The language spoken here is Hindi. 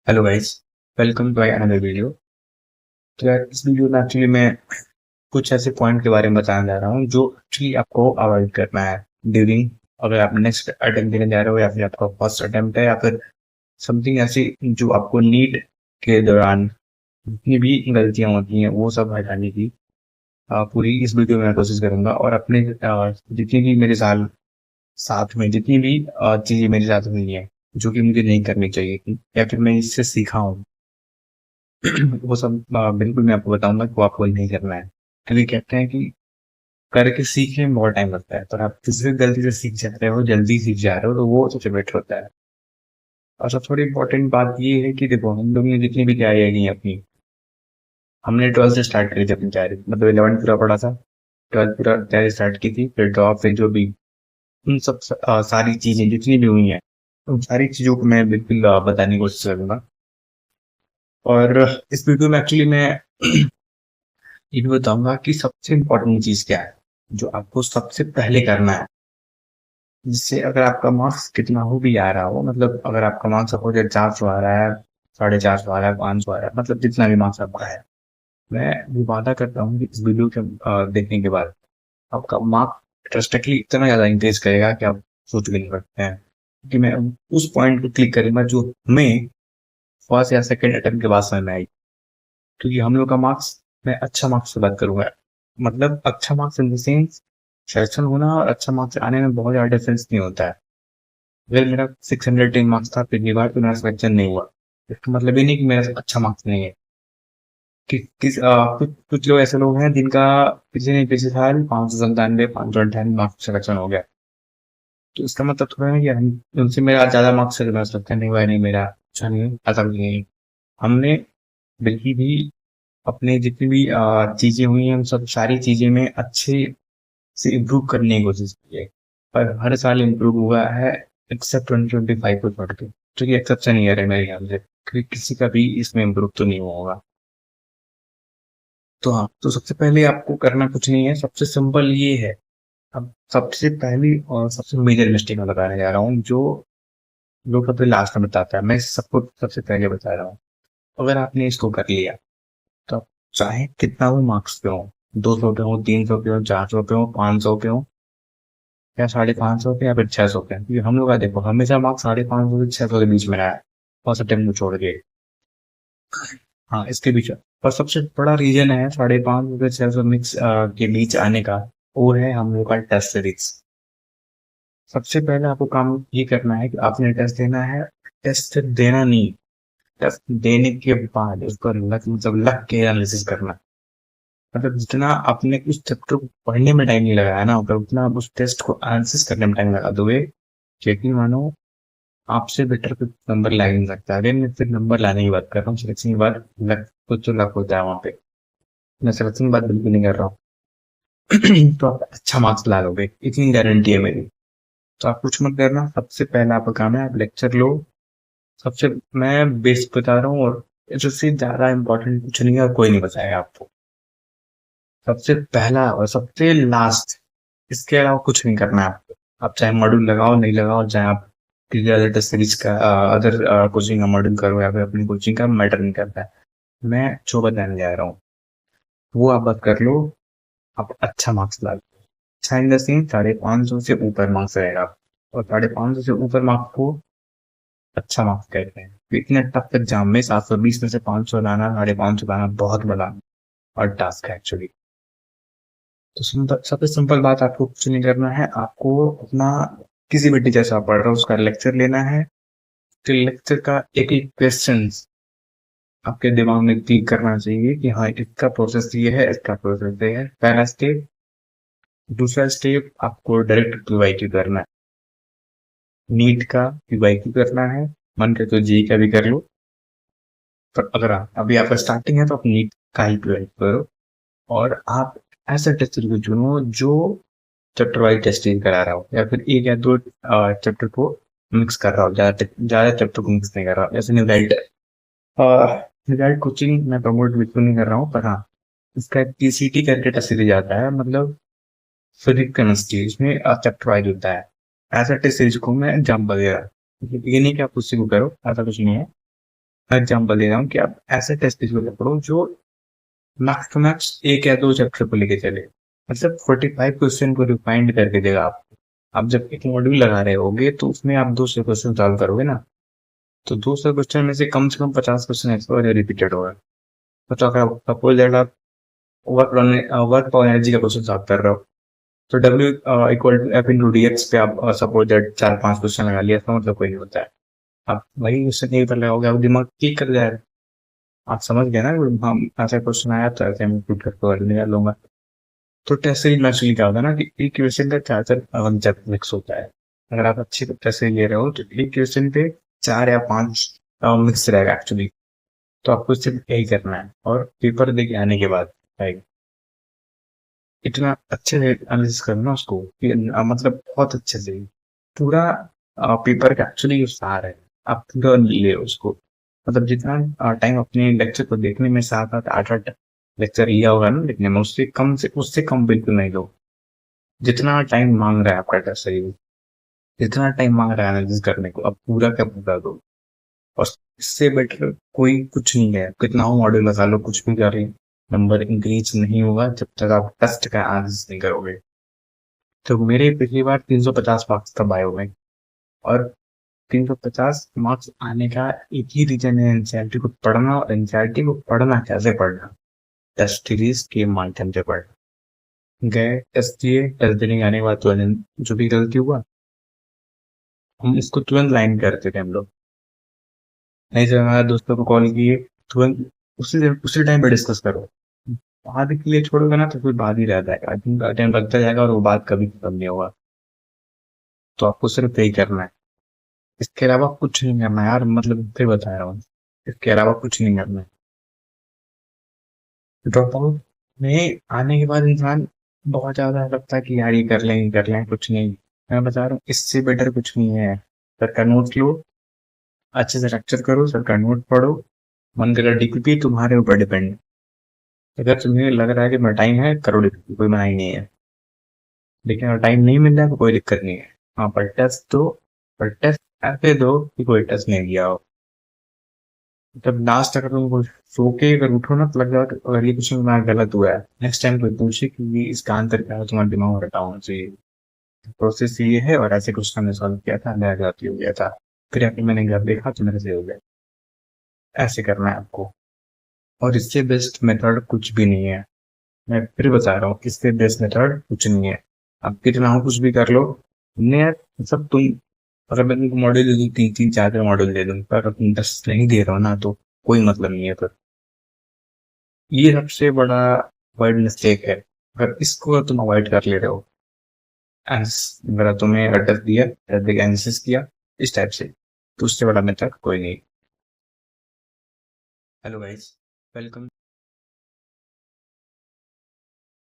Hello guys. Welcome to my another video. तो यार इस वीडियो में एक्चुअली मैं कुछ ऐसे पॉइंट के बारे में बताने जा रहा हूँ जो एक्चुअली आपको अवॉइड करना है ड्यूरिंग, अगर आप नेक्स्ट अटेम्प्ट देने जा रहे हो या फिर आपका फर्स्ट अटेम्प्ट है या फिर समथिंग ऐसी जो आपको नीट के दौरान जितनी भी गलतियां होती हैं वो सब हटाने की पूरी इस वीडियो में मैं कोशिश करूंगा। और अपने जितनी भी मेरे साथ में जितनी भी चीजें मेरे साथ हुई हैं जो कि मुझे नहीं करनी चाहिए थी या फिर मैं इससे सीखा हूँ वो सब बिल्कुल मैं आपको बताऊंगा कि वो आपको नहीं करना है। क्योंकि कहते हैं कि करके सीखने में बहुत टाइम लगता है, पर आप किसी भी गलती से सीख जा रहे हो, जल्दी सीख जा रहे हो, तो वो सबसे बेटर होता है। और सबसे थोड़ी इंपॉर्टेंट बात ये है कि देखो, हम लोग ने जितनी भी तैयारी की अपनी, हमने 12th से स्टार्ट करी थी अपनी तैयारी, मतलब 11th पूरा पढ़ा था, 12th पूरा तैयारी स्टार्ट की थी, फिर ड्रॉप, फिर जो भी उन सब सारी चीजें जितनी भी हुई हैं उन सारी चीजों को मैं बिल्कुल बताने की कोशिश करूंगा। और इस वीडियो में एक्चुअली मैं ये भी बताऊंगा कि सबसे इम्पोर्टेंट चीज क्या है जो आपको सबसे पहले करना है, जिससे अगर आपका मार्क्स कितना हो भी आ रहा हो, मतलब अगर आपका मार्क्स सपोज 400 आ रहा है, 450 आ रहा है, 500 आ रहा है, मतलब जितना भी मार्क्स आपका है, मैं भी वादा करता हूँ कि इस वीडियो के देखने के बाद आपका मार्क ड्रास्टिकली इतना ज्यादा इंक्रीज करेगा कि आप सोच भी नहीं सकते हैं। कि मैं उस पॉइंट को क्लिक करूंगा जो हमें फर्स्ट या सेकंड अटेम्प्ट के बाद समझ में आई। क्योंकि हम लोग का मार्क्स, मैं अच्छा मार्क्स से बात करूंगा, मतलब अच्छा marks in the sense selection होना और अच्छा मार्क्स आने में बहुत ज्यादा डिफरेंस नहीं होता है। अगर मेरा 610 मार्क्स था पिछली बार तो मेरा सिलेक्शन नहीं हुआ, इसका मतलब ये नहीं कि मेरा अच्छा मार्क्स नहीं है। कुछ कुछ लोग ऐसे लोग हैं जिनका पिछले साल 597 598 मार्क्स सिलेक्शन हो गया, तो इसका मतलब थोड़ा है कि उनसे मेरा ज्यादा मार्क्स से मेरा सिलेक्शन नहीं हुआ है, नहीं मेरा अच्छा नहीं है, ऐसा कुछ नहीं है। हमने बिल्कुल भी अपने जितनी भी चीजें हुई हैं उन सब सारी चीजें में अच्छे से इम्प्रूव करने की कोशिश की है। पर हर साल इम्प्रूव हुआ है एक्सेप्ट 2025 को छोड़ के, जो कि एक्सेप्शन ईयर है मेरे ख्याल से, क्योंकि किसी का भी इसमें इम्प्रूव तो नहीं हुआ होगा। तो हाँ, तो सबसे पहले आपको करना कुछ नहीं है, सबसे सिंपल ये है। अब सबसे पहली और सबसे मेजर मिस्टेक मैं बताने जा रहा हूँ जो लोग सबसे लास्ट में बताता है, मैं सबको सबसे पहले बता रहा हूँ। अगर आपने इसको कर लिया तो आप चाहे कितना भी मार्क्स पे हो, 200 पे हो, 300 पे हो, 400 पे हो, 500 पे हो, या 550 पे या फिर 600 पे, क्योंकि हम लोग का देखो हमेशा मार्क्स 550 से 600 के बीच में रहा है, फर्स्ट अटेम्प्ट को छोड़ के। हाँ, इसके बीच। और सबसे बड़ा रीजन है 550 से 600 मिक्स के बीच आने का, वो है हम लोग का टेस्ट सीरीज। सबसे पहले आपको काम ये करना है कि आपने टेस्ट देना है, टेस्ट देना नहीं, टेस्ट देने के बाद उसका लक, मतलब लक के एनालिसिस करना। मतलब जितना आपने उस चैप्टर को पढ़ने में टाइम नहीं लगाया ना, अगर उतना आप उस टेस्ट को एनालिसिस करने में टाइम लगा दोगे, यकीन मानो आपसे बेटर कुछ नंबर ला ही नहीं सकता। अगर मैं सिर्फ नंबर लाने की बात कर रहा हूँ, सिलेक्शन की बात, लक कुछ तो लक होता है वहां पे, मैं सिलेक्शन की बात बिल्कुल नहीं कर रहा हूँ। तो आप अच्छा मार्क्स ला लोगे, इतनी गारंटी है मेरी। तो आप कुछ मत करना, सबसे पहला आपका काम है आप लेक्चर लो। सबसे मैं बेसिक बता रहा हूँ, और इससे ज्यादा इम्पोर्टेंट कुछ नहीं है और कोई नहीं बताएगा आपको। सबसे पहला और सबसे लास्ट, इसके अलावा कुछ नहीं करना है आपको। आप चाहे मॉड्यूल लगाओ नहीं लगाओ, चाहे आप किसी अदर टेस्ट सीरीज का अदर कोचिंग का मॉड्यूल करो या फिर अपनी कोचिंग का, मैटर नहीं करता है। मैं जो बताने जा रहा हूँ वो आप बात कर लो। आप अच्छा मार्क्स ला लो, अच्छा इन द सेंस 550 से ऊपर मार्क्स रहेगा। और 550 से ऊपर मार्क्स को अच्छा मार्क्स कहते हैं। तो इतने टफ एग्जाम में 720 में से 500 लाना, 550 लाना बहुत बड़ा और टास्क है एक्चुअली। तो सिंपल, सबसे सिंपल बात, आपको कुछ नहीं करना है, आपको अपना किसी भी टीचर से आप पढ़ रहे हो उसका लेक्चर लेना है। तो लेक्चर का एक एक क्वेश्चन आपके दिमाग में क्लिक करना चाहिए कि हाँ इसका प्रोसेस ये है, इसका प्रोसेस ये है, पहला स्टेप। दूसरा स्टेप, आपको डायरेक्ट पीवाईक्यू करना है, नीट का पीवाईक्यू करना है। मन करे तो जेई का भी कर लो, पर अगर अभी आपका स्टार्टिंग है तो आप नीट का ही पीवाईक्यू करो। और आप ऐसा टेस्टर को चुनो जो चैप्टर वाइज टेस्टिंग करा रहा हो, या फिर एक या दो चैप्टर को मिक्स कर रहा हो, ज्यादा चैप्टर को मिक्स नहीं कर रहा हो, जैसे न्यूलाइट। न्यूलाइट कोचिंग मैं प्रमोट बिल्कुल नहीं कर रहा हूँ, पर हाँ इसका एक पीसीटी करके टेस्ट सीरीज आता है, मतलब फिजिक्स केमिस्ट्री, इसमें चैप्टर वाइज होता है। ऐसा टेस्ट सीरीज को मैं जंप वगैरह, ये नहीं कि आप उसी को करो, ऐसा कुछ नहीं है। मैं एग्जाम्पल दे रहा हूँ कि आप ऐसे टेस्ट पढ़ो जो मैक्स टू मैक्स 1 या 2 चैप्टर को लेके चले। मतलब 45 क्वेश्चन को रिफाइंड करके देगा आपको। आप जब एक मॉड्यूल लगा रहे होगे तो उसमें आप 200 क्वेश्चन सॉल्व करोगे ना, तो 200 क्वेश्चन में से कम 50 क्वेश्चन ऐसे और रिपीटेड होगा। तो अगर सपोज दैट आप वर्क और एनर्जी का क्वेश्चन सॉल्व कर रहे हो, तो W equal to F into D X पे आप सपोज दैट 4-5 क्वेश्चन लगा लिया, इसका मतलब कोई नहीं होता है। आप वही क्वेश्चन एक बार लगाओगे, आप दिमाग क्लिक कर जाएगा। आप समझ गए ना, हम ऐसा क्वेश्चन आया तो ऐसे मैं रिपीट करके निकाल लूंगा। तो टेस्ट सीरीज में एक्चुअली क्या होता है ना कि एक क्वेश्चन का 4 कॉन्सेप्ट मिक्स होता है। अगर आप अच्छी टेस्ट सीरीज ले रहे हो तो एक क्वेश्चन पे 4 या 5 मिक्स रहेगा एक्चुअली। तो आपको सिर्फ यही करना है और पेपर दे के आने के बाद आएगा। इतना अच्छे से एनालिसिस करना उसको कि मतलब बहुत अच्छे से पूरा पेपर का एक्चुअली जो सार है, आप पूरा ले उसको। मतलब जितना टाइम अपने लेक्चर को देखने में 7-8 लेक्चर लिया होगा ना लिखने में, उससे कम बिल्कुल नहीं लो। जितना टाइम मांग रहा है आपका टेस्ट सीरीज, जितना टाइम मांग रहा है एनालिसिस करने को, अब पूरा का पूरा दो। और इससे बेटर कोई कुछ नहीं है। कितना हो मॉड्यूल लगा लो, कुछ भी करें, नंबर इंक्रीज नहीं होगा जब तक आप टेस्ट का एनालिसिस नहीं करोगे। तो मेरे पिछली बार 350 मार्क्स तब आए हुए, और 350 मार्क्स आने का एक ही रीजन है, एनसीईआरटी को पढ़ना। और एनसीईआरटी को पढ़ना कैसे पढ़ना? टेस्ट सीरीज के माध्यम से पढ़ना। गए टेस्ट दिए, टेस्ट देने के आने के बाद तुरंत जो भी गलती हुआ, हम इसको तुरंत लाइन करते थे हम लोग। नहीं सर, हमारे दोस्तों को कॉल किए, तुरंत उसी टाइम पे डिस्कस करो। बाद के लिए छोड़ोगे ना तो फिर बाद ही रह जाएगा, आई थिंक टाइम लगता जाएगा और वो बात कभी खत्म नहीं होगा। तो आपको सिर्फ यही करना है, इसके अलावा कुछ नहीं करना है यार। मतलब फिर बता रहा हूँ, इसके अलावा कुछ नहीं करना है। ड्रॉप आउट में आने के बाद इंसान बहुत ज्यादा लगता है कि यार ये कर लें, कुछ नहीं। मैं बता रहा हूँ, इससे बेटर कुछ नहीं है। सर का नोट लो, अच्छे से लेक्चर करो, सर का नोट पढ़ो। मन करेगा डीपीपी तुम्हारे ऊपर डिपेंड है। अगर तुम्हें लग रहा है कि मेरा टाइम है, करो डीपीपी, कोई मना ही नहीं है। लेकिन अगर टाइम नहीं मिल रहा है तो कोई दिक्कत नहीं है। हाँ, पर टेस्ट दो। पर टेस्ट ऐसे दो कि कोई टेस्ट नहीं दिया हो। जब लास्ट अगर तुम सो के अगर उठो ना तो लग जाए कि अगर ये क्वेश्चन तुम्हारा गलत हुआ है, नेक्स्ट टाइम कोई पूछे कि ये इसका आंसर क्या है, तुम्हारे दिमाग में रटा होना चाहिए। प्रोसेस ये है और ऐसे क्वेश्चन हमने सॉल्व किया था, मेरा गलती हो गया था, फिर आके मैंने घर देखा तो मेरे से हो गया। ऐसे करना है आपको। और इससे बेस्ट मेथड कुछ भी नहीं है। मैं फिर बता रहा हूँ, इससे बेस्ट मेथड कुछ नहीं है। आप कितना हो कुछ भी कर लो, तुमने यार सब तुम, अगर मैं तुमको मॉड्यूल दे दूँ, 3-4 मॉड्यूल दे दूँ, पर अगर तुम 10 नहीं दे रहे हो ना तो कोई मतलब नहीं है फिर। ये सबसे बड़ा वर्ड मिस्टेक है। अगर इसको तुम अवॉइड कर ले रहे हो, अगर तुम्हें अड्रेस दिया, एनालिसिस किया इस टाइप से, तो उससे बड़ा मेथड कोई नहीं। Hello guys, welcome.